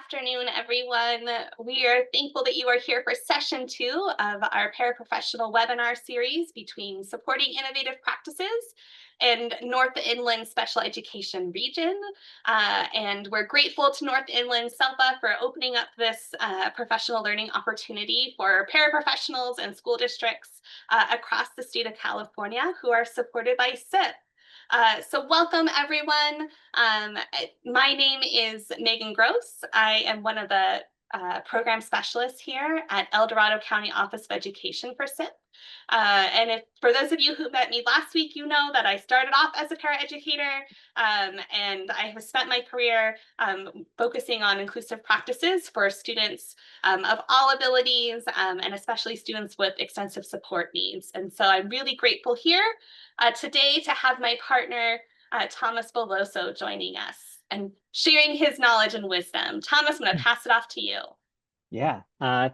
afternoon, everyone. We are thankful that you are here for session 2 of our paraprofessional webinar series between supporting innovative practices and North Inland Special Education region. And we're grateful to North Inland SELPA for opening up this professional learning opportunity for paraprofessionals and school districts across the state of California who are supported by SIP. So welcome everyone. My name is Megan Gross. I am one of the program specialists here at El Dorado County Office of Education for SIP. For those of you who met me last week, you know that I started off as a paraeducator, and I have spent my career focusing on inclusive practices for students of all abilities, and especially students with extensive support needs. And so I'm really grateful here today to have my partner, Thomas Veloso, joining us and sharing his knowledge and wisdom. Thomas, I'm going to pass it off to you. Yeah,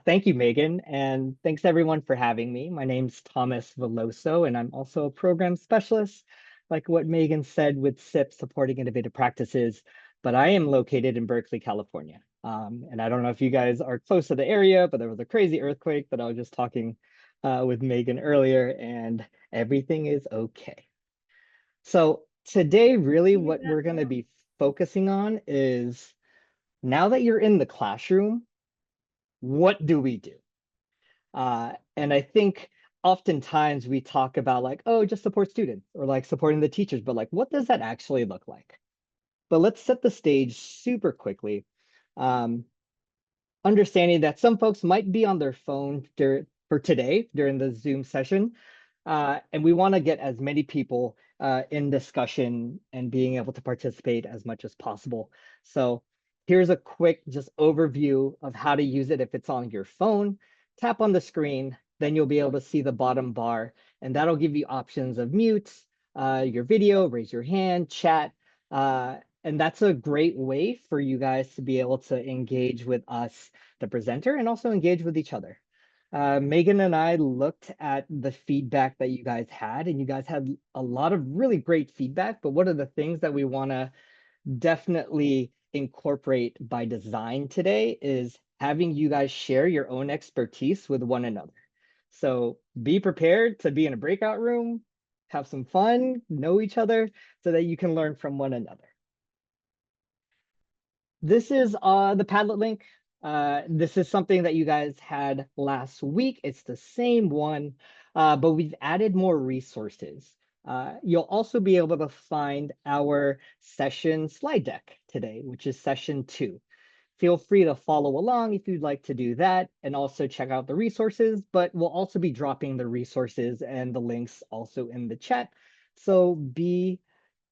thank you, Megan, and thanks everyone for having me. My name's Thomas Veloso, and I'm also a program specialist, like what Megan said, with SIP supporting innovative practices, but I am located in Berkeley, California. And I don't know if you guys are close to the area, but there was a crazy earthquake that I was just talking with Megan earlier, and everything is okay. So today, really what we're going to be focusing on is, now that you're in the classroom, what do we do? And I think oftentimes we talk about like, oh, just support students or like supporting the teachers, but like, what does that actually look like? But let's set the stage super quickly. Understanding that some folks might be on their phone for today during the Zoom session. And we want to get as many people in discussion and being able to participate as much as possible. So here's a quick just overview of how to use it. If it's on your phone, tap on the screen, then you'll be able to see the bottom bar, and that'll give you options of mute, your video, raise your hand, chat. And that's a great way for you guys to be able to engage with us, the presenter, and also engage with each other. Megan and I looked at the feedback that you guys had, and you guys had a lot of really great feedback. But one of the things that we want to definitely incorporate by design today is having you guys share your own expertise with one another. So be prepared to be in a breakout room, have some fun, know each other, so that you can learn from one another. This is the Padlet link. This is something that you guys had last week. It's the same one, but we've added more resources. You'll also be able to find our session slide deck today, which is session 2. Feel free to follow along if you'd like to do that, and also check out the resources, but we'll also be dropping the resources and the links also in the chat. So be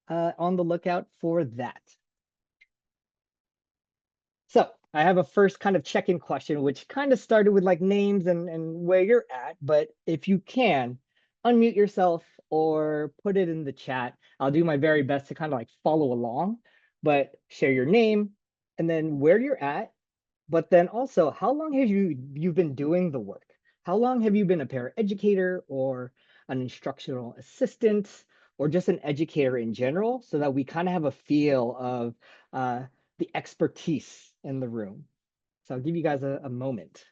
on the lookout for that. So I have a first kind of check-in question, which kind of started with like names and where you're at, but if you can, unmute yourself or put it in the chat. I'll do my very best to kind of like follow along, but share your name and then where you're at, but then also how long have you've been doing the work? How long have you been a paraeducator or an instructional assistant or just an educator in general, so that we kind of have a feel of the expertise in the room. So I'll give you guys a moment.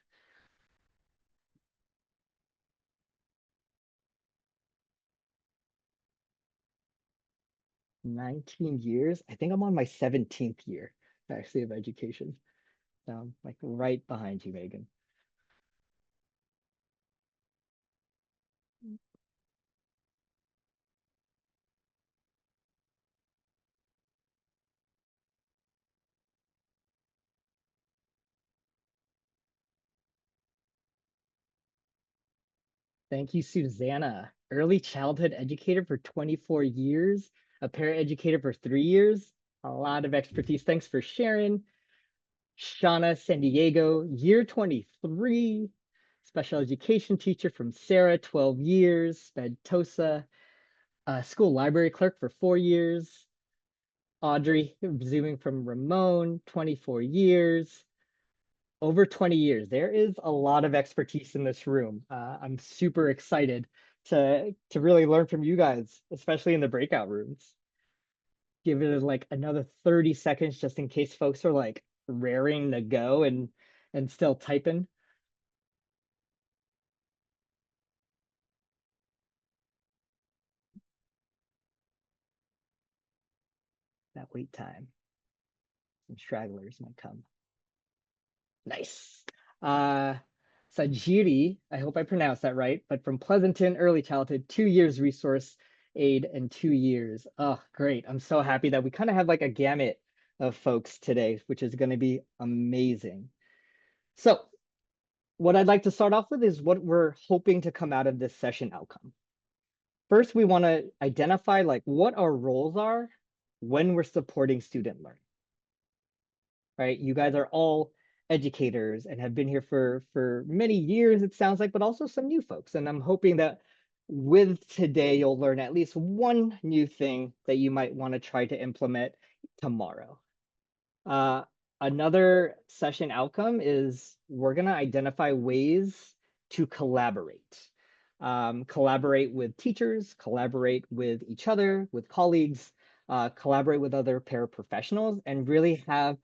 "19 years? I think I'm on my 17th year, actually, of education. So I'm like right behind you, Megan. Thank you, Susanna. Early childhood educator for 24 years, a paraeducator for 3 years. A lot of expertise. Thanks for sharing. Shauna San Diego, year 23. Special education teacher from Sarah, 12 years. Bedtosa, school library clerk for 4 years. Audrey, zooming from Ramon, 24 years. Over 20 years. There is a lot of expertise in this room. I'm super excited to really learn from you guys, especially in the breakout rooms. Give it like another 30 seconds just in case folks are like, raring to go and still typing. That wait time. Some stragglers might come. Nice. Sajiri, I hope I pronounced that right, but from Pleasanton Early Childhood, 2 years resource aid and 2 years. Oh, great. I'm so happy that we kind of have like a gamut of folks today, which is going to be amazing. So what I'd like to start off with is what we're hoping to come out of this session outcome. First, we want to identify like what our roles are when we're supporting student learning. Right? You guys are all educators and have been here for many years, it sounds like, but also some new folks. And I'm hoping that with today, you'll learn at least one new thing that you might want to try to implement tomorrow. Another session outcome is we're going to identify ways to collaborate. Collaborate with teachers, collaborate with each other, with colleagues, collaborate with other paraprofessionals, and really have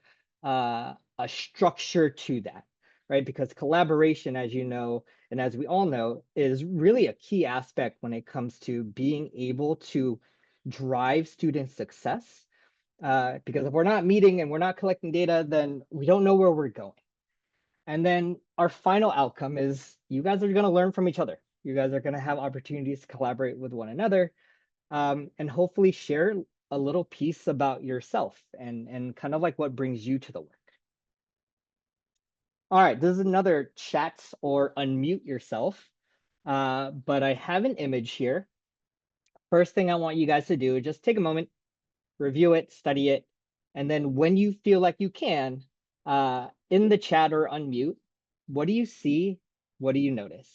a structure to that, right? Because collaboration, as you know, and as we all know, is really a key aspect when it comes to being able to drive student success. Because if we're not meeting and we're not collecting data, then we don't know where we're going. And then our final outcome is you guys are going to learn from each other. You guys are going to have opportunities to collaborate with one another, and hopefully share a little piece about yourself and kind of like what brings you to the work. All right, this is another chat or unmute yourself, but I have an image here. First thing I want you guys to do is just take a moment, review it, study it, and then when you feel like you can, in the chat or unmute, what do you see? What do you notice?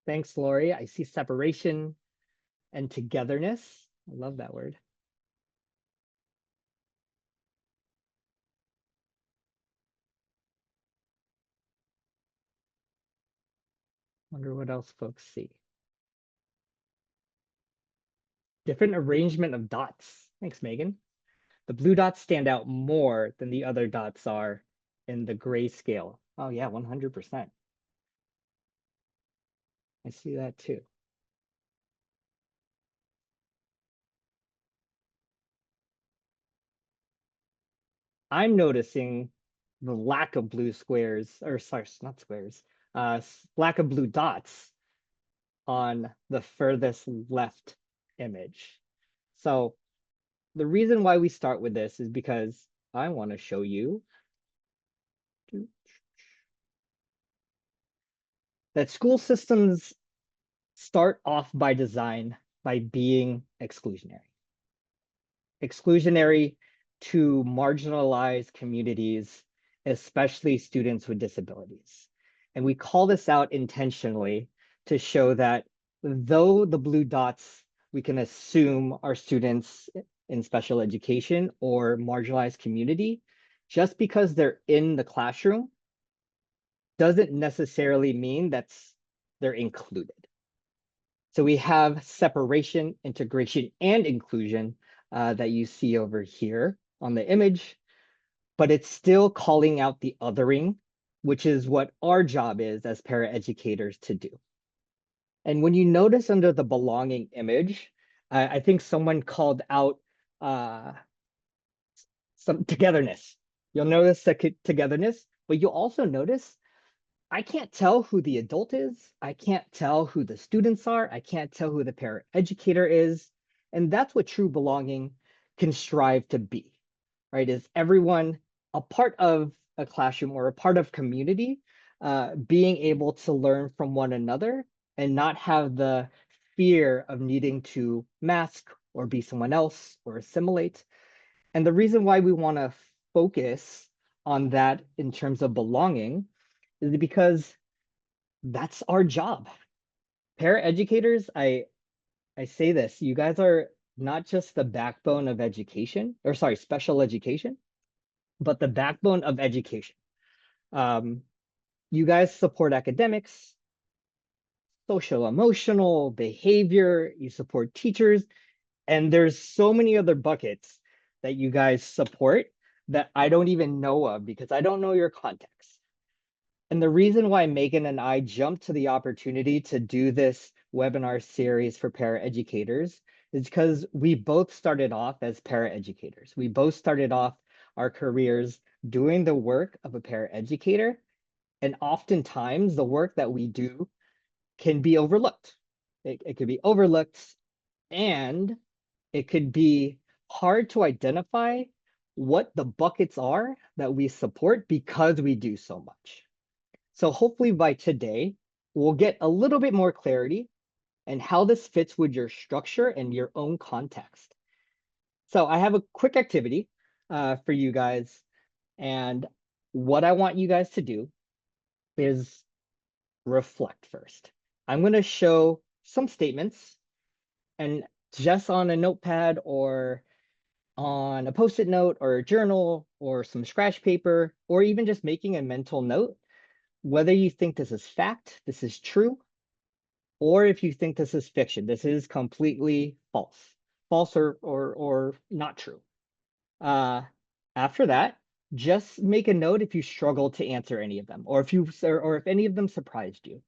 Thanks, Lori. I see separation and togetherness. I love that word. Wonder what else folks see. Different arrangement of dots. Thanks, Megan. The blue dots stand out more than the other dots are in the gray scale. Oh yeah, 100%. I see that too. I'm noticing the lack of blue squares, or sorry, not squares, lack of blue dots on the furthest left image. So the reason why we start with this is because I want to show you that school systems start off by design by being exclusionary. Exclusionary to marginalized communities, especially students with disabilities. And we call this out intentionally to show that though the blue dots, we can assume are students in special education or marginalized community, just because they're in the classroom doesn't necessarily mean they're included. So we have separation, integration, and inclusion that you see over here on the image, but it's still calling out the othering, which is what our job is as paraeducators to do. And when you notice under the belonging image, I think someone called out some togetherness. You'll notice the togetherness, but you'll also notice I can't tell who the adult is. I can't tell who the students are. I can't tell who the paraeducator is. And that's what true belonging can strive to be, right? Is everyone a part of a classroom or a part of community, being able to learn from one another and not have the fear of needing to mask or be someone else or assimilate. And the reason why we want to focus on that in terms of belonging is because that's our job. Paraeducators, I say this, you guys are not just the backbone of education, or sorry, special education, but the backbone of education. Um, you guys support academics, social emotional behavior, you support teachers, and there's so many other buckets that you guys support that I don't even know of because I don't know your context. And the reason why Megan and I jumped to the opportunity to do this webinar series for paraeducators is because we both started off as paraeducators. We both started off our careers doing the work of a paraeducator. And oftentimes the work that we do can be overlooked. It could be overlooked and it could be hard to identify what the buckets are that we support because we do so much. So hopefully by today, we'll get a little bit more clarity and how this fits with your structure and your own context. So I have a quick activity for you guys. And what I want you guys to do is reflect first. I'm going to show some statements and just on a notepad or on a post-it note or a journal or some scratch paper, or even just making a mental note, whether you think this is fact, this is true, or if you think this is fiction, this is completely false or not true. After that, just make a note if you struggle to answer any of them, or if any of them surprised you.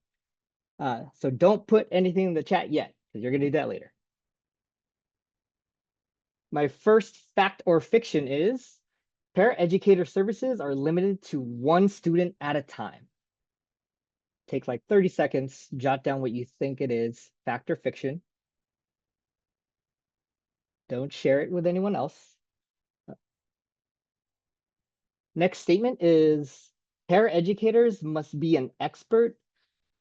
So don't put anything in the chat yet, because you're going to do that later. My first fact or fiction is paraeducator services are limited to one student at a time. Take like 30 seconds, jot down what you think it is, fact or fiction. Don't share it with anyone else. Next statement is paraeducators must be an expert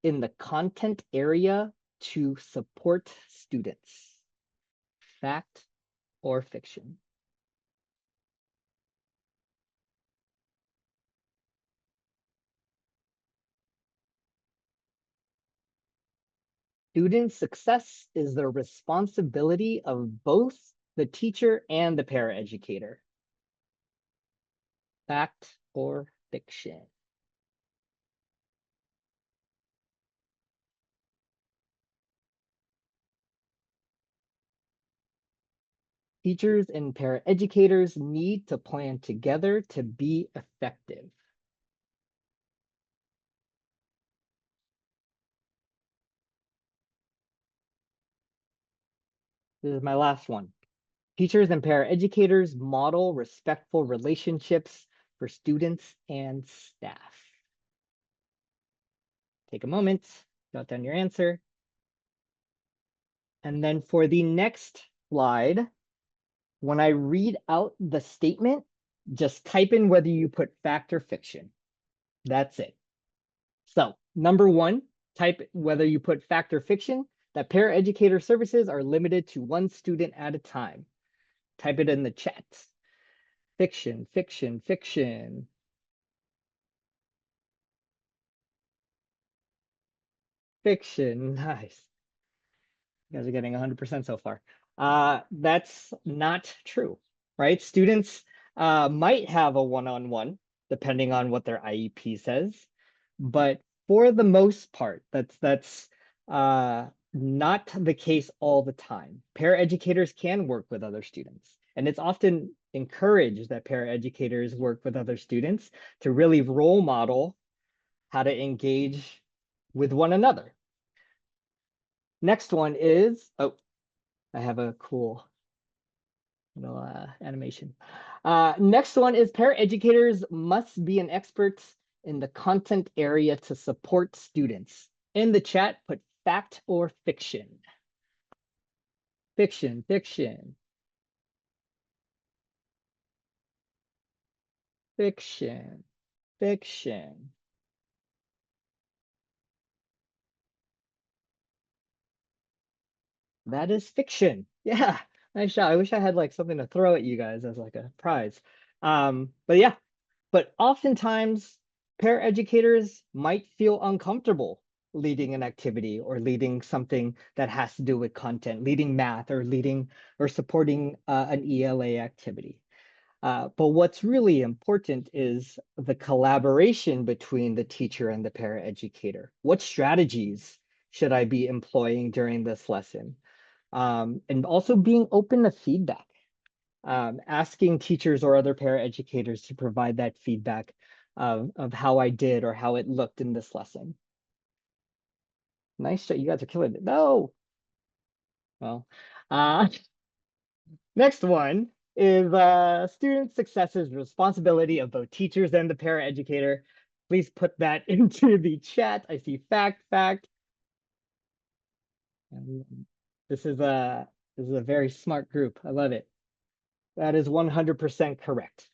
in the content area to support students. Fact or fiction? Student success is the responsibility of both the teacher and the paraeducator. Fact or fiction? Teachers and paraeducators need to plan together to be effective. This is my last one. Teachers and paraeducators model respectful relationships for students and staff. Take a moment, jot down your answer. And then for the next slide, when I read out the statement, just type in whether you put fact or fiction. That's it. So number one, type whether you put fact or fiction, that paraeducator services are limited to one student at a time. Type it in the chat. Fiction, fiction, fiction. Fiction, nice. You guys are getting 100% so far. That's not true, right? Students might have a one-on-one, depending on what their IEP says, but for the most part, that's not the case all the time. Paraeducators can work with other students, and it's often encouraged that paraeducators work with other students to really role model how to engage with one another. Next one is, oh, I have a cool little animation. Next one is paraeducators must be an expert in the content area to support students. In the chat, put fact or fiction. Fiction, fiction. Fiction, fiction. That is fiction. Yeah, nice shot. I wish I had like something to throw at you guys as like a prize. But yeah, But oftentimes, paraeducators might feel uncomfortable leading an activity or leading something that has to do with content, leading math or leading or supporting an ELA activity. But what's really important is the collaboration between the teacher and the paraeducator. What strategies should I be employing during this lesson? And also being open to feedback, asking teachers or other paraeducators to provide that feedback of how I did or how it looked in this lesson. Nice shot, you guys are killing it. No. Well, next one is student success is responsibility of both teachers and the paraeducator. Please put that into the chat. I see fact. And this is a very smart group. I love it. That is 100% correct.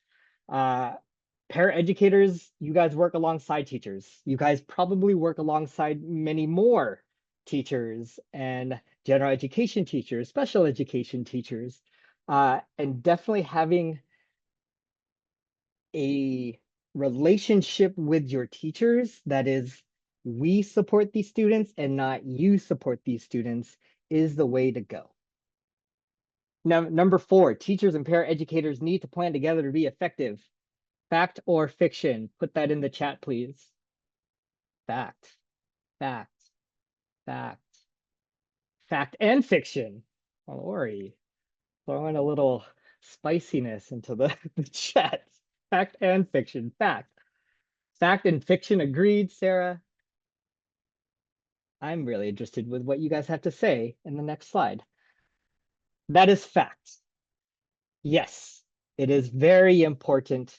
Paraeducators, you guys work alongside teachers. You guys probably work alongside many more teachers and general education teachers, special education teachers, and definitely having a relationship with your teachers that is, we support these students and not you support these students is the way to go. Now, number 4, teachers and paraeducators need to plan together to be effective. Fact or fiction? Put that in the chat, please. Fact, fact, fact, fact and fiction. Oh, Lori, throwing a little spiciness into the chat. Fact and fiction, fact. Fact and fiction agreed, Sarah. I'm really interested with what you guys have to say in the next slide. That is fact. Yes, it is very important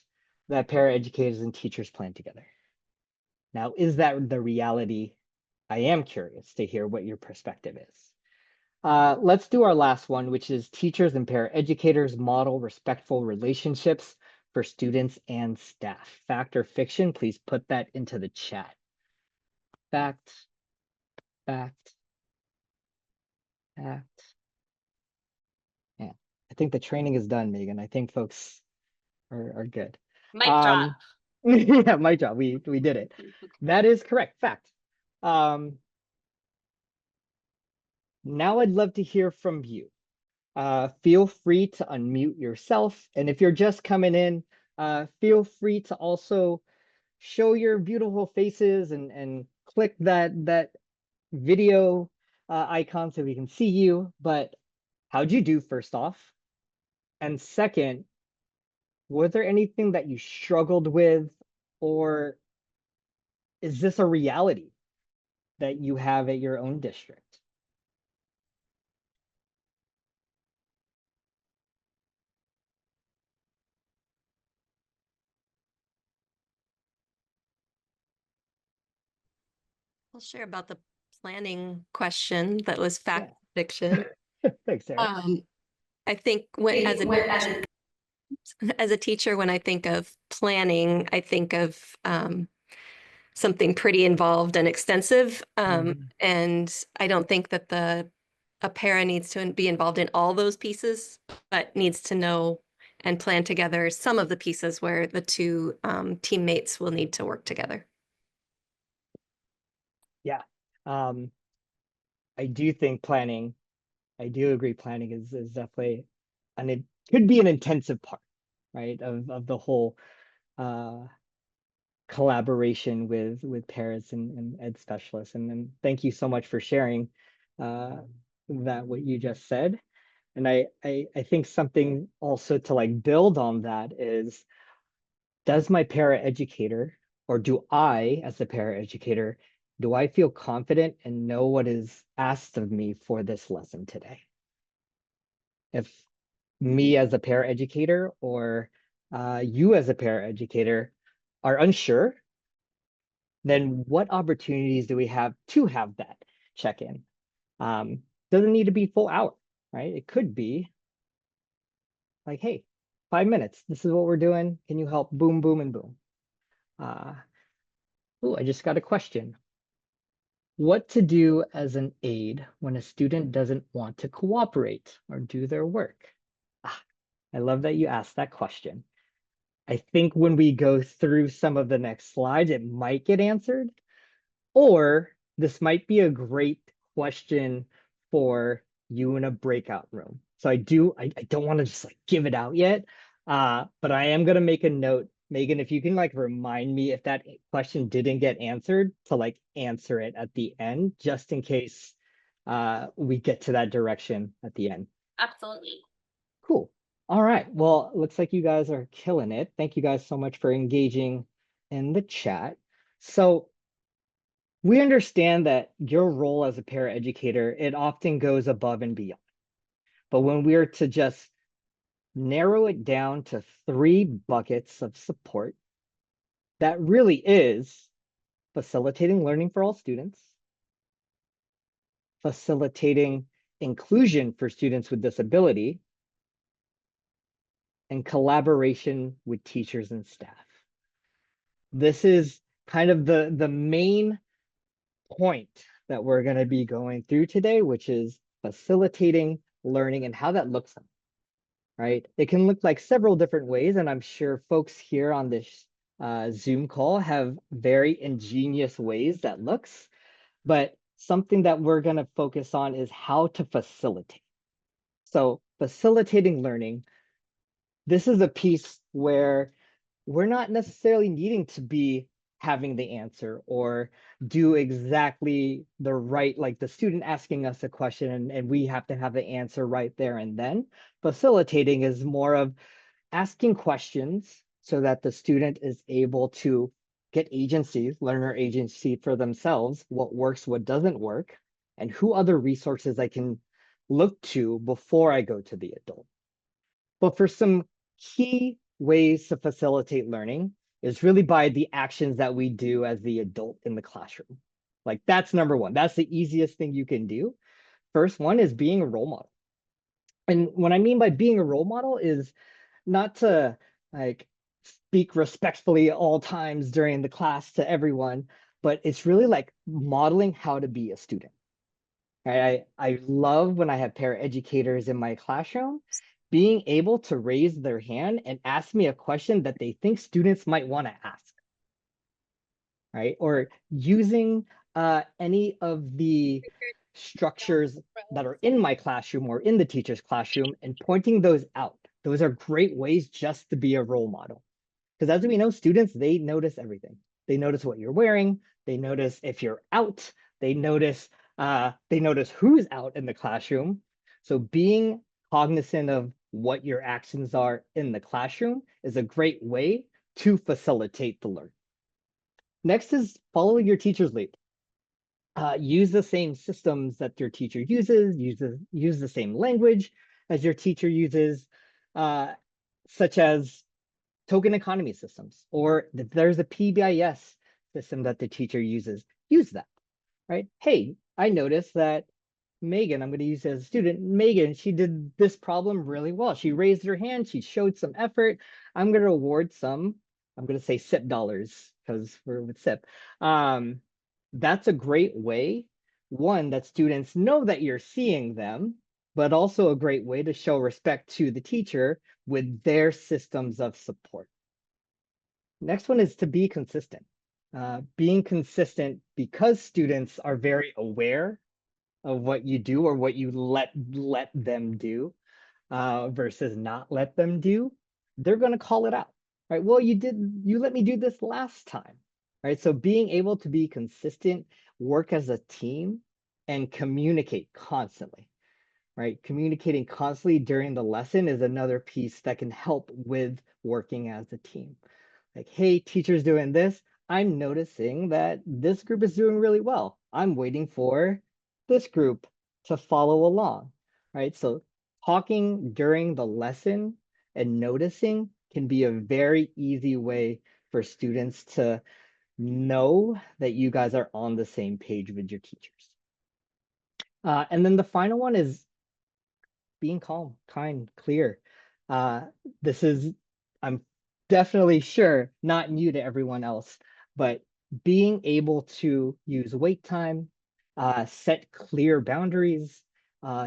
that paraeducators and teachers plan together. Now, is that the reality? I am curious to hear what your perspective is. Let's do our last one, which is teachers and paraeducators model respectful relationships for students and staff. Fact or fiction? Please put that into the chat. Fact, fact, fact. Yeah, I think the training is done, Megan. I think folks are good. Mic drop. Yeah, mic drop. We did it. That is correct. Fact. Now I'd love to hear from you. Feel free to unmute yourself. And if you're just coming in, feel free to also show your beautiful faces and click that video icon so we can see you. But how'd you do first off? And second, was there anything that you struggled with, or is this a reality that you have at your own district? I'll share about the planning question that was fact Yeah. fiction. Thanks, Sarah. I think as a teacher, when I think of planning, I think of something pretty involved and extensive. And I don't think that a para needs to be involved in all those pieces, but needs to know and plan together some of the pieces where the two teammates will need to work together. Yeah. I do think planning, I do agree planning is definitely, and it could be an intensive part, right, of the whole collaboration with parents and ed specialists. And thank you so much for sharing that what you just said. And I think something also to like build on that is, does my paraeducator, or do I as a paraeducator, do I feel confident and know what is asked of me for this lesson today? If me as a paraeducator or you as a paraeducator are unsure, then what opportunities do we have to have that check-in? Doesn't need to be full hour, right? It could be like, hey, 5 minutes. This is what we're doing. Can you help? Boom, boom, and boom. Oh, I just got a question. What to do as an aide when a student doesn't want to cooperate or do their work? I love that you asked that question. I think when we go through some of the next slides, it might get answered. Or this might be a great question for you in a breakout room. So I don't want to just like give it out yet, but I am going to make a note. Megan, if you can like remind me if that question didn't get answered, to like answer it at the end, just in case we get to that direction at the end. Absolutely. Cool. All right. Well, it looks like you guys are killing it. Thank you guys so much for engaging in the chat. So we understand that your role as a paraeducator, it often goes above and beyond. But when we're to just narrow it down to 3 buckets of support, that really is facilitating learning for all students, facilitating inclusion for students with disability, and collaboration with teachers and staff. This is kind of the main point that we're going to be going through today, which is facilitating learning and how that looks like, right? It can look like several different ways, and I'm sure folks here on this Zoom call have very ingenious ways that looks, but something that we're going to focus on is how to facilitate. So facilitating learning, this is a piece where we're not necessarily needing to be having the answer or do exactly the right, like the student asking us a question and we have to have the answer right there and then. Facilitating is more of asking questions so that the student is able to get agency, learner agency for themselves, what works, what doesn't work, and who other resources I can look to before I go to the adult. But for some key ways to facilitate learning is really by the actions that we do as the adult in the classroom. Like that's number one. That's the easiest thing you can do. First one is being a role model. And what I mean by being a role model is not to like speak respectfully all times during the class to everyone, but it's really like modeling how to be a student. I love when I have paraeducators in my classroom being able to raise their hand and ask me a question that they think students might want to ask, right? Or using any of the structures that are in my classroom or in the teacher's classroom and pointing those out. Those are great ways just to be a role model. Because as we know, students, they notice everything. They notice what you're wearing. They notice if you're out. They notice who's out in the classroom. So being cognizant of what your actions are in the classroom is a great way to facilitate the learning. Next is follow your teacher's lead. Use the same systems that your teacher uses, use the same language as your teacher uses, such as token economy systems, or if there's a PBIS system that the teacher uses, use that, right? Hey, I noticed that Megan, I'm going to use as a student, Megan, she did this problem really well. She raised her hand, she showed some effort. I'm going to award some, I'm going to say SIP dollars because we're with SIP. That's a great way, one, that students know that you're seeing them, but also a great way to show respect to the teacher with their systems of support. Next one is to be consistent. Being consistent because students are very aware of what you do or what you let them do versus not let them do, they're going to call it out, right? Well, you let me do this last time, right? So being able to be consistent, work as a team, and communicate constantly, right? Communicating constantly during the lesson is another piece that can help with working as a team. Like, hey, teacher's doing this. I'm noticing that this group is doing really well. I'm waiting for this group to follow along, right? So talking during the lesson and noticing can be a very easy way for students to know that you guys are on the same page with your teachers. And then the final one is being calm, kind, clear. This is, I'm definitely sure, not new to everyone else, but being able to use wait time, set clear boundaries,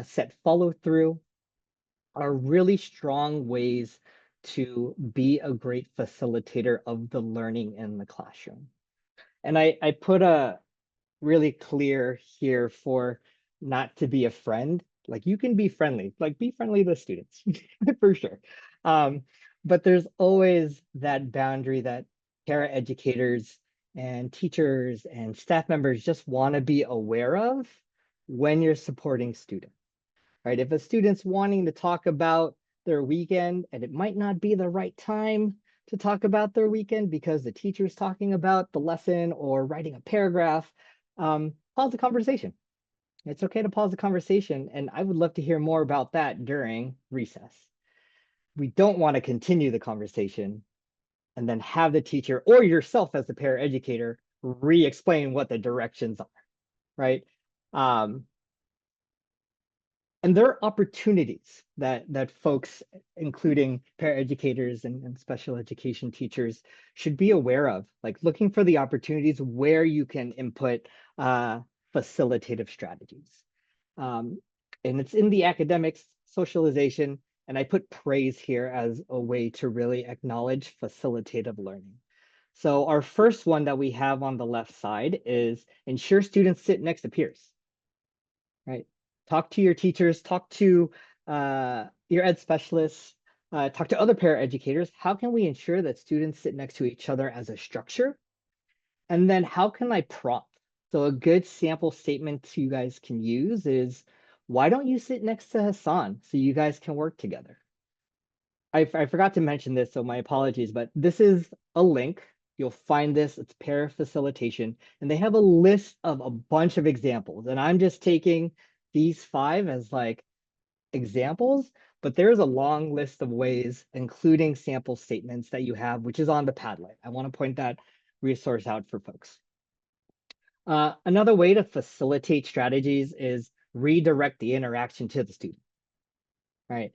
set follow through are really strong ways to be a great facilitator of the learning in the classroom. And I put a really clear here for not to be a friend. Like you can be friendly, like be friendly to students for sure. But there's always that boundary that paraeducators and teachers and staff members just want to be aware of when you're supporting students, right? If a student's wanting to talk about their weekend and it might not be the right time to talk about their weekend because the teacher's talking about the lesson or writing a paragraph, pause the conversation. It's okay to pause the conversation, and I would love to hear more about that during recess. We don't want to continue the conversation and then have the teacher or yourself as the paraeducator re-explain what the directions are, right? And there are opportunities that folks, including paraeducators and special education teachers, should be aware of, like looking for the opportunities where you can input facilitative strategies. And it's in the academics, socialization, and I put praise here as a way to really acknowledge facilitative learning. So our first one that we have on the left side is ensure students sit next to peers, right? Talk to your teachers, talk to your ed specialists, talk to other paraeducators. How can we ensure that students sit next to each other as a structure? And then how can I prompt? So a good sample statement you guys can use is, why don't you sit next to Hassan so you guys can work together? I forgot to mention this, so my apologies, but this is a link. You'll find this, it's para facilitation, and they have a list of a bunch of examples. And I'm just taking these 5 as like examples, but there's a long list of ways, including sample statements that you have, which is on the Padlet. I want to point that resource out for folks. Another way to facilitate strategies is redirect the interaction to the student, right?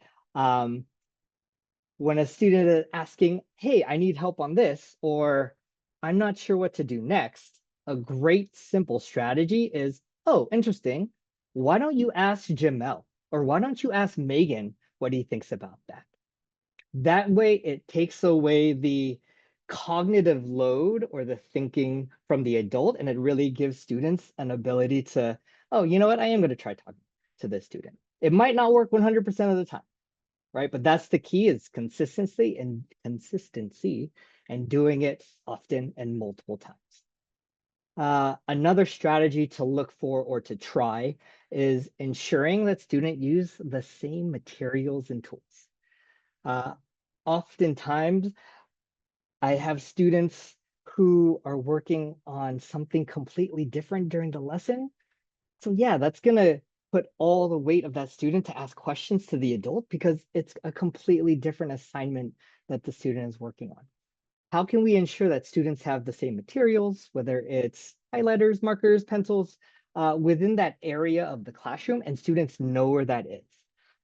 When a student is asking, hey, I need help on this, or I'm not sure what to do next, a great simple strategy is, oh, interesting. Why don't you ask Jamel, or why don't you ask Megan what he thinks about that? That way it takes away the cognitive load or the thinking from the adult, and it really gives students an ability to, oh, you know what, I am going to try talking to this student. It might not work 100% of the time, right? But that's the key, is consistency and doing it often and multiple times. Another strategy to look for or to try is ensuring that students use the same materials and tools. Oftentimes, I have students who are working on something completely different during the lesson. So yeah, that's gonna put all the weight of that student to ask questions to the adult because it's a completely different assignment that the student is working on. How can we ensure that students have the same materials, whether it's highlighters, markers, pencils, within that area of the classroom, and students know where that is?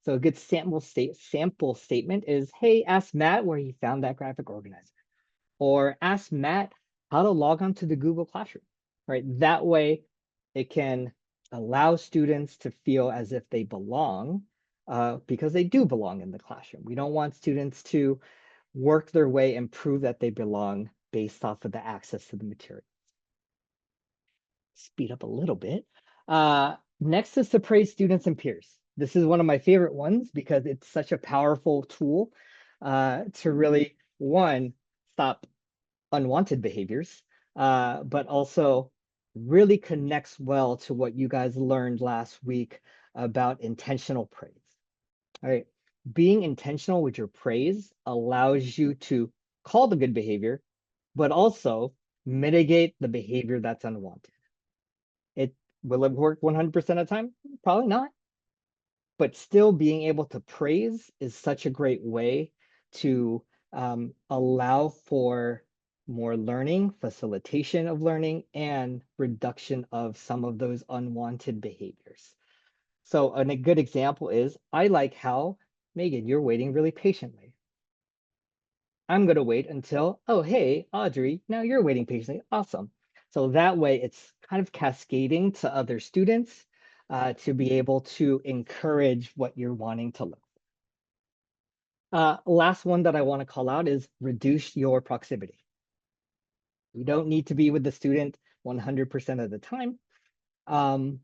So a good sample statement is, hey, ask Matt where he found that graphic organizer, or ask Matt how to log on to the Google Classroom, right? That way it can allow students to feel as if they belong, because they do belong in the classroom. We don't want students to work their way and prove that they belong based off of the access to the material. Speed up a little bit. Next is to praise students and peers. This is one of my favorite ones because it's such a powerful tool to really, one, stop unwanted behaviors, but also really connects well to what you guys learned last week about intentional praise. All right. Being intentional with your praise allows you to call the good behavior, but also mitigate the behavior that's unwanted. Will it work 100% of the time? Probably not. But still being able to praise is such a great way to allow for more learning, facilitation of learning, and reduction of some of those unwanted behaviors. So a good example is, I like how, Megan, you're waiting really patiently. I'm going to wait until, oh, hey, Audrey, now you're waiting patiently. Awesome. So that way it's kind of cascading to other students to be able to encourage what you're wanting to look Last one that I want to call out is reduce your proximity. You don't need to be with the student 100% of the time. Um,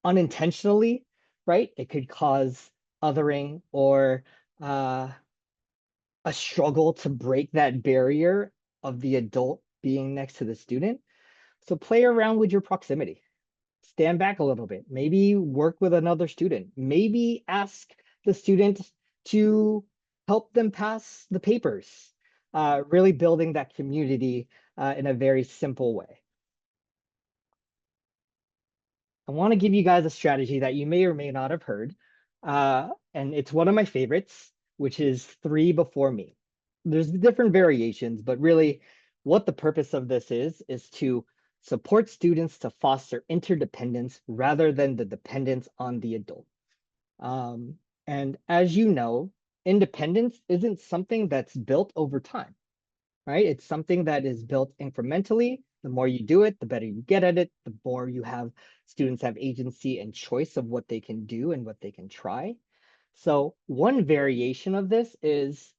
Unintentionally, right? It could cause othering or a struggle to break that barrier of the adult being next to the student. So play around with your proximity. Stand back a little bit. Maybe work with another student. Maybe ask the student to help them pass the papers. Really building that community in a very simple way. I want to give you guys a strategy that you may or may not have heard. And it's one of my favorites, which is 3 before me. There's different variations, but really what the purpose of this is to support students to foster interdependence rather than the dependence on the adult. And as you know, independence isn't something that's built over time, right? It's something that is built incrementally. The more you do it, the better you get at it, the more you have students have agency and choice of what they can do and what they can try. So one variation of this is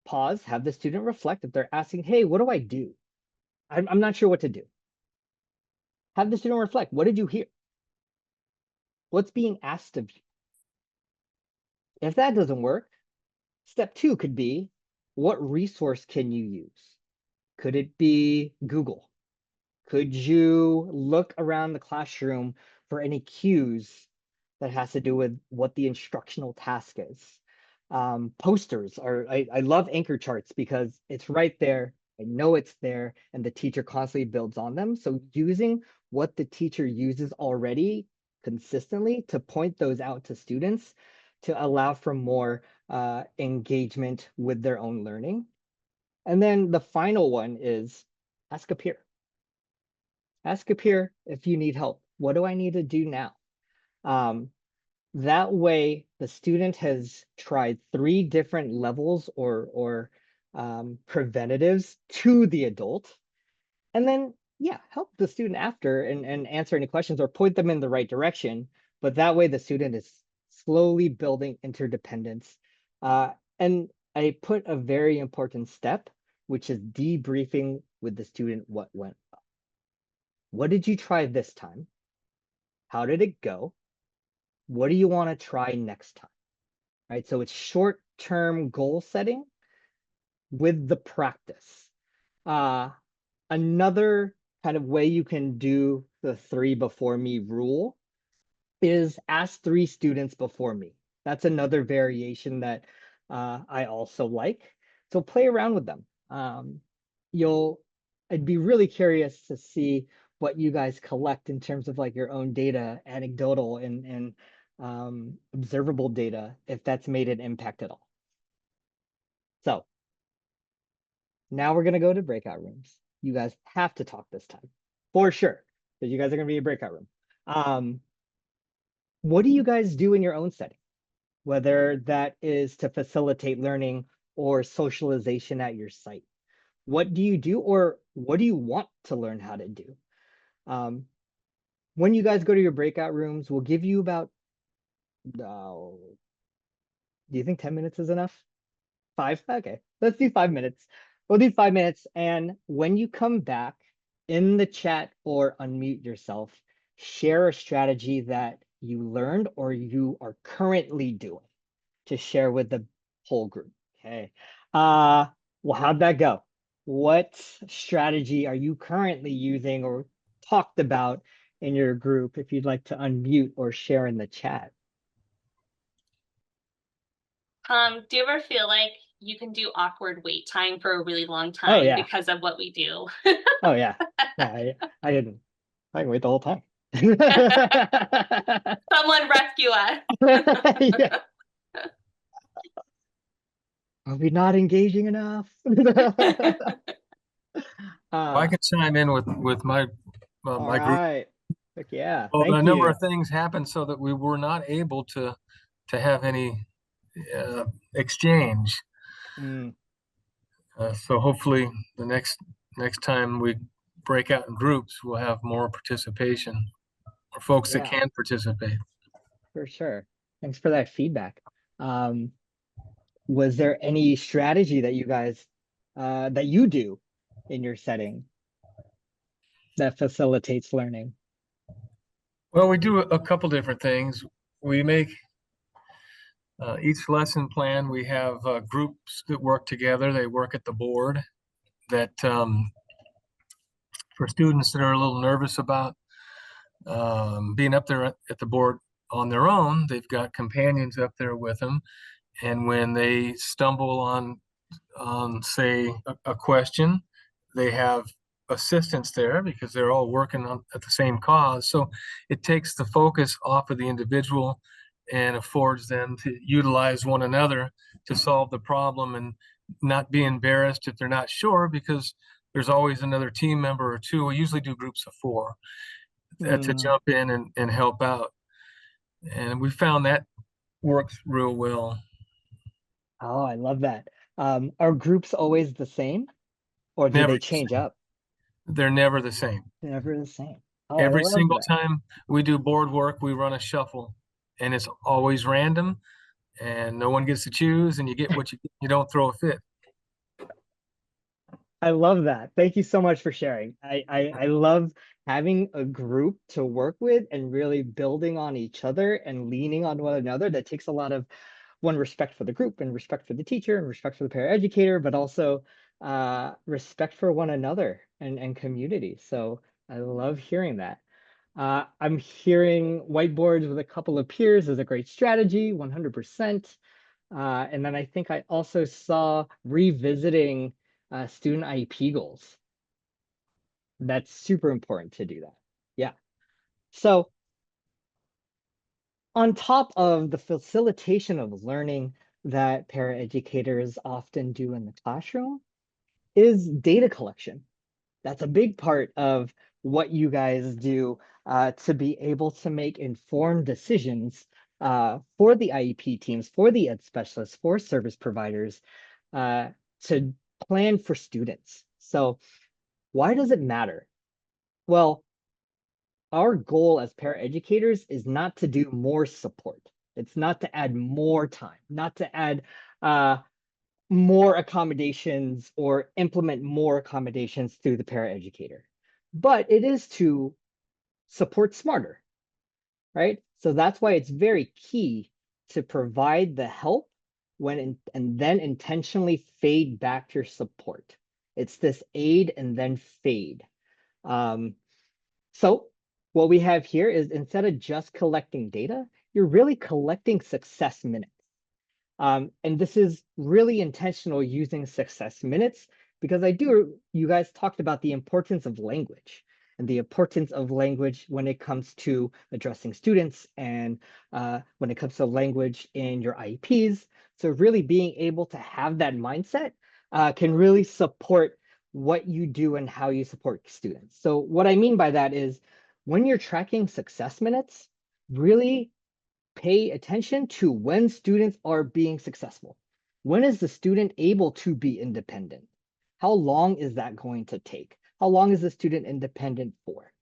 pause, have the student reflect. If they're asking, hey, what do I do? I'm not sure what to do. Have the student reflect. What did you hear? What's being asked of you? If that doesn't work, step 2 could be, what resource can you use? Could it be Google? Could you look around the classroom for any cues that has to do with what the instructional task is? Posters are, I love anchor charts because it's right there. I know it's there and the teacher constantly builds on them. So using what the teacher uses already consistently to point those out to students to allow for more engagement with their own learning. And then the final one is ask a peer. Ask a peer if you need help. What do I need to do now? That way, the student has tried 3 different levels or preventatives to the adult. And then, yeah, help the student after and answer any questions or point them in the right direction. But that way, the student is slowly building interdependence. And I put a very important step, which is debriefing with the student what went. What did you try this time? How did it go? What do you want to try next time? Right. So it's short-term goal setting with the practice. Another kind of way you can do the 3 before me rule is ask 3 students before me. That's another variation that I also like. So play around with them. I'd be really curious to see what you guys collect in terms of like your own data, anecdotal and observable data, if that's made an impact at all. So now we're gonna go to breakout rooms. You guys have to talk this time, for sure, because you guys are gonna be in a breakout room. What do you guys do in your own setting? Whether that is to facilitate learning or socialization at your site. What do you do or what do you want to learn how to do? When you guys go to your breakout rooms, we'll give you about, do you think 10 minutes is enough? 5? Okay, let's do 5 minutes. We'll do 5 minutes. And when you come back in the chat or unmute yourself, share a strategy that you learned or you are currently doing to share with the whole group. Okay. Well, how'd that go? What strategy are you currently using or talked about in your group if you'd like to unmute or share in the chat? Do you ever feel like you can do awkward wait time for a really long time yeah. because of what we do? Oh yeah. Yeah, I didn't. I can wait the whole time. Someone rescue us. Yeah. Are we not engaging enough? I could chime in with my my group. Right. Heck yeah. Well, Thank a number you. of things happened so that we were not able to have any exchange. Mm, So hopefully the next time we break out in groups, we'll have more participation or folks that yeah, can participate. for sure. Thanks for that feedback. Was there any strategy that you guys that you do in your setting that facilitates learning? Well, we do a couple different things. We make each lesson plan. We have groups that work together. They work at the board. That for students that are a little nervous about being up there at the board on their own, they've got companions up there with them. And when they stumble on say a question, they have assistants there because they're all working at the same cause. So it takes the focus off of the individual and affords them to utilize one another to solve the problem and not be embarrassed if they're not sure, because there's always another team member or two. We usually do groups of 4 to jump in and help out. And we found that works real well. Oh, I love that. Are groups always the same, or do Never they the change same. up? They're never the same. Never the same. Oh, I Every love single that. time we do board work, we run a shuffle, and it's always random, and no one gets to choose, and you get what you get. You don't throw a fit. I love that. Thank you so much for sharing. I love having a group to work with and really building on each other and leaning on one another. That takes a lot of respect for the group and respect for the teacher and respect for the paraeducator, but also respect for one another and community. So I love hearing that. I'm hearing whiteboards with a couple of peers is a great strategy, 100%. And then I think I also saw revisiting student IEP goals. That's super important to do that. Yeah. So on top of the facilitation of learning that paraeducators often do in the classroom is data collection. That's a big part of what you guys do to be able to make informed decisions for the IEP teams, for the ed specialists, for service providers to plan for students. So why does it matter? Well, our goal as paraeducators is not to do more support. It's not to add more time, not to add more accommodations or implement more accommodations through the paraeducator, but it is to support smarter, right? So that's why it's very key to provide the help and then intentionally fade back your support. It's this aid and then fade. So what we have here is instead of just collecting data, you're really collecting success minutes. And this is really intentional using success minutes because you guys talked about the importance of language and the importance of language when it comes to addressing students and when it comes to language in your IEPs. So really being able to have that mindset can really support what you do and how you support students. So what I mean by that is when you're tracking success minutes, really pay attention to when students are being successful. When is the student able to be independent? How long is that going to take? How long is the student independent for?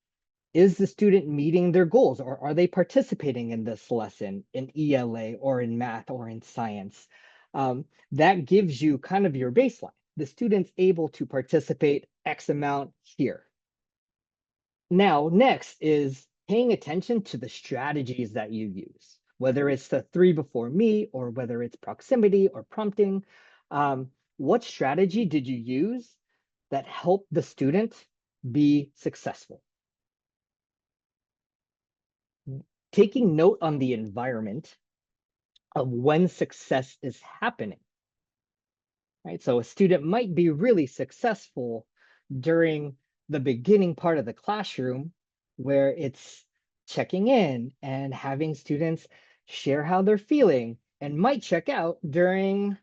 Is the student meeting their goals, or are they participating in this lesson in ELA or in math or in science? That gives you kind of your baseline. The student's able to participate X amount here. Now, next is paying attention to the strategies that you use, whether it's the 3 before me or whether it's proximity or prompting. What strategy did you use that helped the student be successful? Taking note on the environment of when success is happening, right? So a student might be really successful during the beginning part of the classroom where it's checking in and having students share how they're feeling and might check out during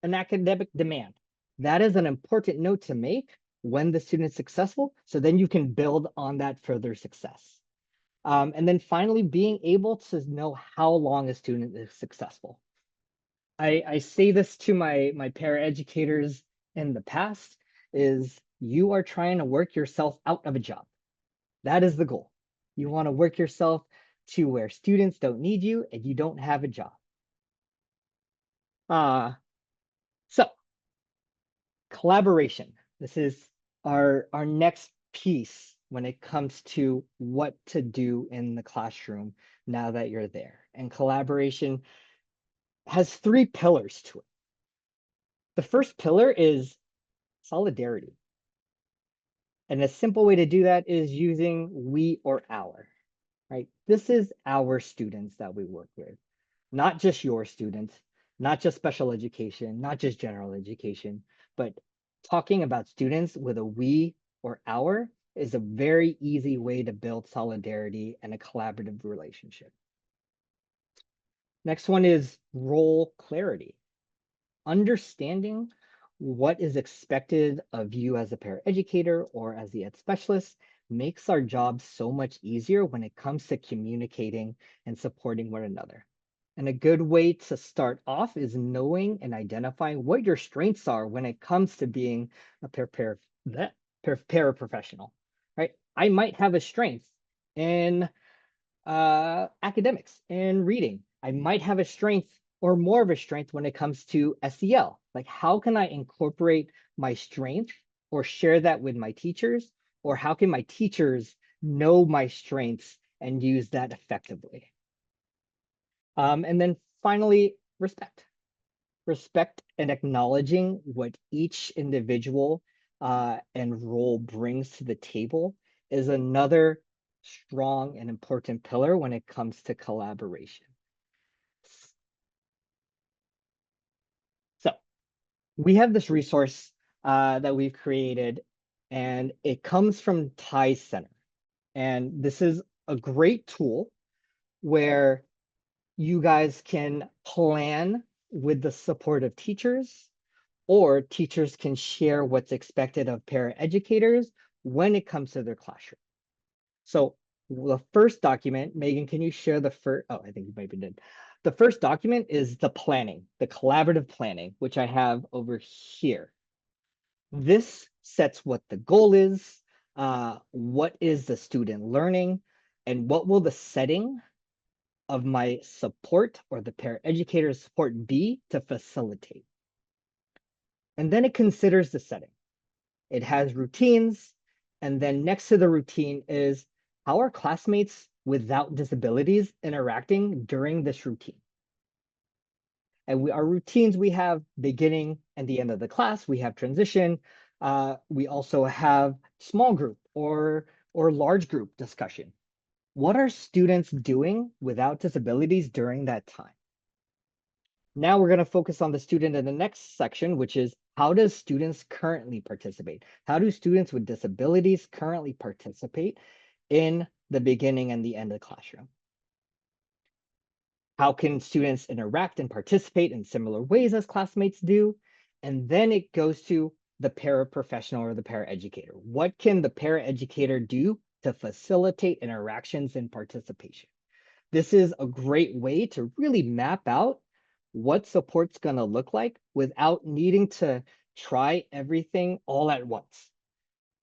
an academic demand. That is an important note to make when the student's successful, so then you can build on that further success. And then finally, being able to know how long a student is successful. I say this to my paraeducators in the past is you are trying to work yourself out of a job. That is the goal. You want to work yourself to where students don't need you and you don't have a job. So collaboration. This is our next piece when it comes to what to do in the classroom now that you're there. And collaboration has 3 pillars to it. The first pillar is solidarity. And a simple way to do that is using we or our, right? This is our students that we work with, not just your students, not just special education, not just general education, but talking about students with a we or our is a very easy way to build solidarity and a collaborative relationship. Next one is role clarity. Understanding what is expected of you as a paraeducator or as the ed specialist makes our job so much easier when it comes to communicating and supporting one another. And a good way to start off is knowing and identifying what your strengths are when it comes to being a paraprofessional, right? I might have a strength in academics and reading. I might have a strength or more of a strength when it comes to SEL. Like, how can I incorporate my strength or share that with my teachers? Or how can my teachers know my strengths and use that effectively? And then finally, respect. Respect and acknowledging what each individual and role brings to the table is another strong and important pillar when it comes to collaboration. So we have this resource that we've created, and it comes from TIE Center. And this is a great tool where you guys can plan with the support of teachers, or teachers can share what's expected of paraeducators when it comes to their classroom. So the first document, Megan, can you share the first? Oh, I think you maybe did. The first document is the planning, the collaborative planning, which I have over here. This sets what the goal is, what is the student learning, and what will the setting of my support or the paraeducator's support be to facilitate. And then it considers the setting. It has routines, and then next to the routine is how are classmates without disabilities interacting during this routine? And our routines, we have beginning and the end of the class, we have transition. We also have small group or large group discussion. What are students doing without disabilities during that time? Now we're going to focus on the student in the next section, which is how does students currently participate? How do students with disabilities currently participate in the beginning and the end of the classroom? How can students interact and participate in similar ways as classmates do? And then it goes to the paraprofessional or the paraeducator. What can the paraeducator do to facilitate interactions and participation? This is a great way to really map out what support's going to look like without needing to try everything all at once.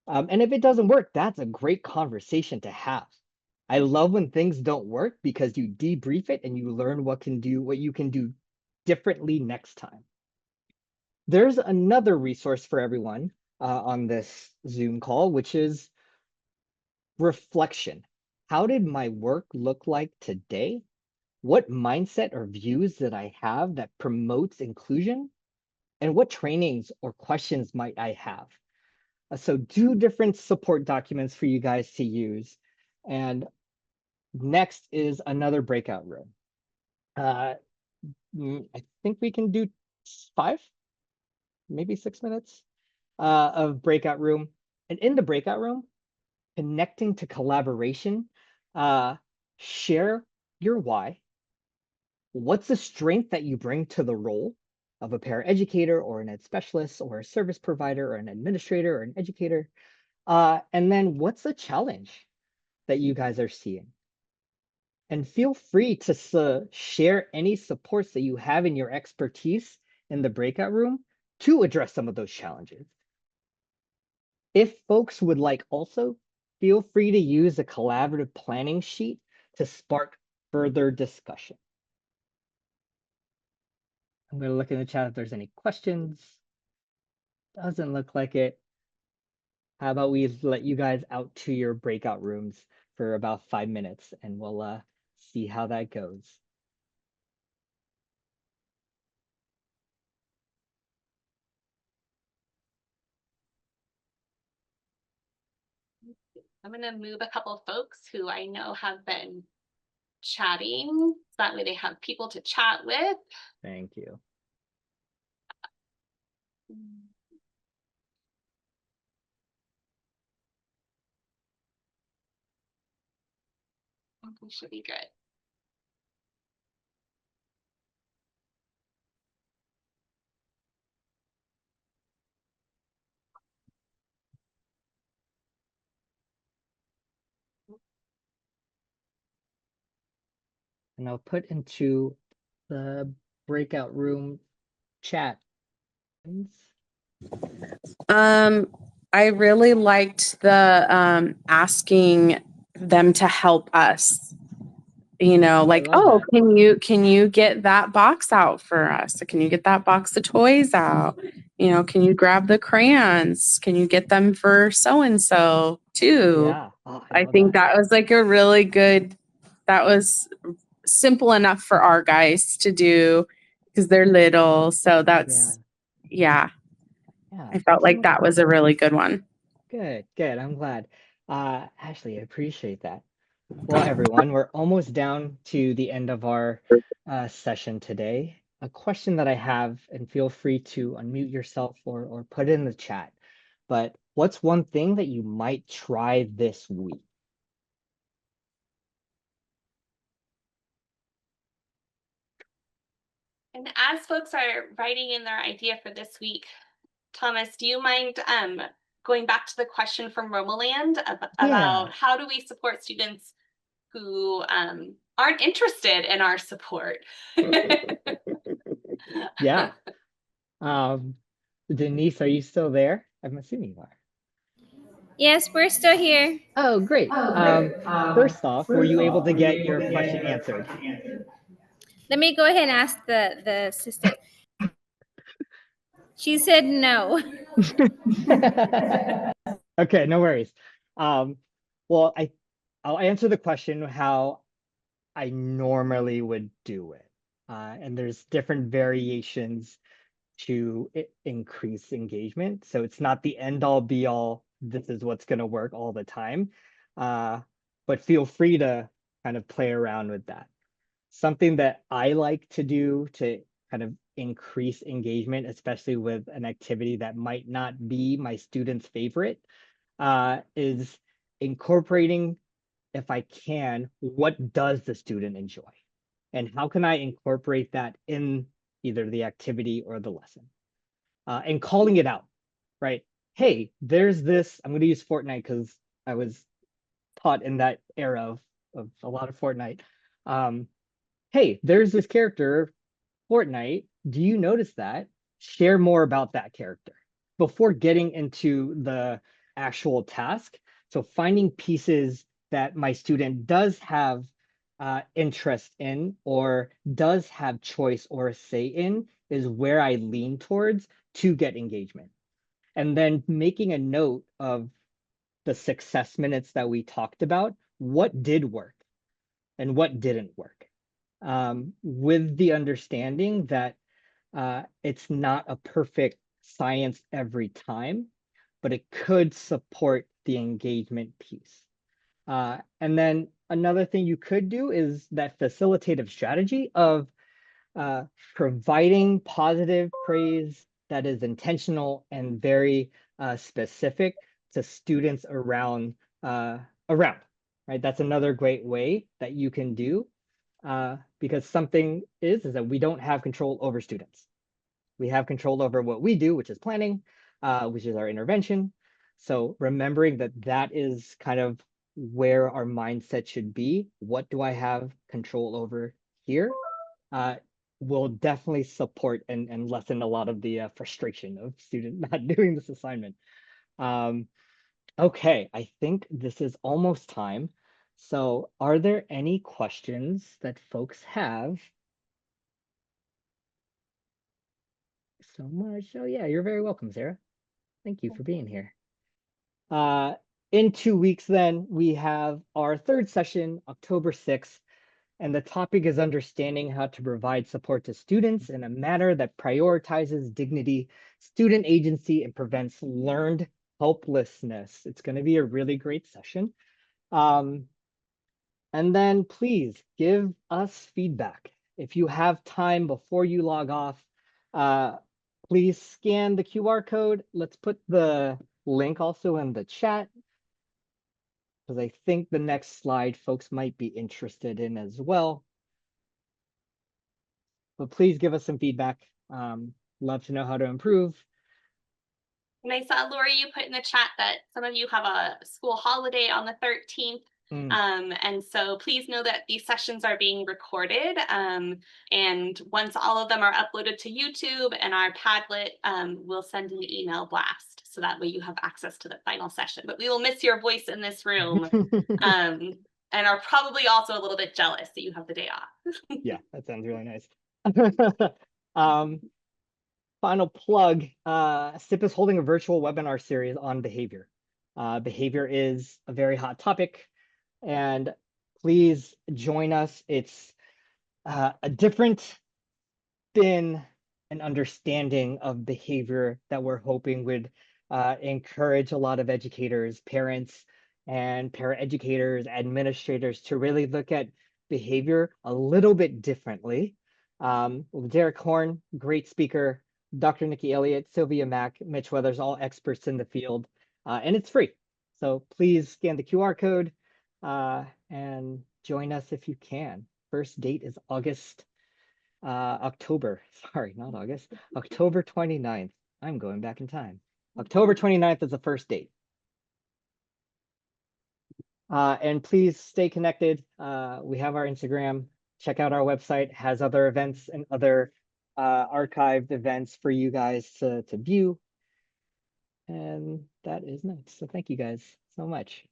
And if it doesn't work, that's a great conversation to have. I love when things don't work because you debrief it and you learn what you can do differently next time. There's another resource for everyone on this Zoom call, which is reflection. How did my work look like today? What mindset or views did I have that promotes inclusion? And what trainings or questions might I have? So 2 different support documents for you guys to use. And next is another breakout room. I think we can do 5, maybe 6 minutes of breakout room. And in the breakout room, connecting to collaboration, share your why. What's the strength that you bring to the role of a paraeducator or an ed specialist or a service provider or an administrator or an educator? And then what's the challenge that you guys are seeing? And feel free to share any supports that you have in your expertise in the breakout room to address some of those challenges. If folks would like also, feel free to use a collaborative planning sheet to spark further discussion. I'm going to look in the chat if there's any questions. Doesn't look like it. How about we let you guys out to your breakout rooms for about 5 minutes and we'll see how that goes. I'm going to move a couple folks who I know have been chatting. So that way they have people to chat with. Thank you. I think we should be good. And I'll put into the breakout room chat. I really liked the asking them to help us. You know, like, love that. can you get that box out for us? Can you get that box of toys out? You know, can you grab the crayons? Can you get them for so and so too? Yeah. Oh, I love think that was like a really good, that was simple enough for our guys to do because they're little. So that's, yeah. I felt like that was a really good one. Good, good. I'm glad. Ashley, I appreciate that. Well, everyone, we're almost down to the end of our session today. A question that I have, and feel free to unmute yourself or put it in the chat, but what's one thing that you might try this week? And as folks are writing in their idea for this week, Thomas, do you mind going back to the question from Romoland about how do we support students who aren't interested in our support? Yeah. Denise, are you still there? I'm assuming you are. Yes, we're still here. Oh, great. First off, were you able to get your question answered? Let me go ahead and ask the assistant. She said no. Okay, no worries. Well, I'll answer the question how I normally would do it. And there's different variations to increase engagement. So it's not the end all be all, this is what's going to work all the time. But feel free to kind of play around with that. Something that I like to do to kind of increase engagement, especially with an activity that might not be my student's favorite, is incorporating, if I can, what does the student enjoy? And how can I incorporate that in either the activity or the lesson? And calling it out, right? Hey, there's this, I'm going to use Fortnite because I was taught in that era of a lot of Fortnite. Hey, there's this character, Fortnite. Do you notice that? Share more about that character before getting into the actual task. So finding pieces that my student does have interest in or does have choice or a say in is where I lean towards to get engagement. And then making a note of the success minutes that we talked about, what did work and what didn't work, with the understanding that it's not a perfect science every time, but it could support the engagement piece. And then another thing you could do is that facilitative strategy of providing positive praise that is intentional and very specific to students around, right? That's another great way that you can do, because something is that we don't have control over students. We have control over what we do, which is planning, which is our intervention. So remembering that that is kind of where our mindset should be. What do I have control over here? Will definitely support and lessen a lot of the frustration of student not doing this assignment. Okay, I think this is almost time. So are there any questions that folks have? so much. Oh yeah, you're very welcome, Sarah. Thank you for being here. In 2 weeks then, we have our third session, October 6th, and the topic is understanding how to provide support to students in a manner that prioritizes dignity, student agency, and prevents learned helplessness. It's going to be a really great session. And then please give us feedback. If you have time before you log off, please scan the QR code. Let's put the link also in the chat, because I think the next slide folks might be interested in as well. But please give us some feedback. Love to know how to improve. And I saw, Lori, you put in the chat that some of you have a school holiday on the 13th. And so please know that these sessions are being recorded. And once all of them are uploaded to YouTube and our Padlet, we'll send an email blast. So that way you have access to the final session. But we will miss your voice in this room. And are probably also a little bit jealous that you have the day off. Yeah, that sounds really nice. Final plug, SIP is holding a virtual webinar series on behavior. Behavior is a very hot topic, and please join us. It's a different spin and understanding of behavior that we're hoping would encourage a lot of educators, parents, and paraeducators, administrators to really look at behavior a little bit differently. Derek Horn, great speaker, Dr. Nikki Elliott, Sylvia Mack, Mitch Weathers, all experts in the field, and it's free. So please scan the QR code and join us if you can. First date is October 29th. I'm going back in time. October 29th is the first date. And please stay connected. We have our Instagram. Check out our website, has other events and other archived events for you guys to view. And that is nice. So thank you guys so much.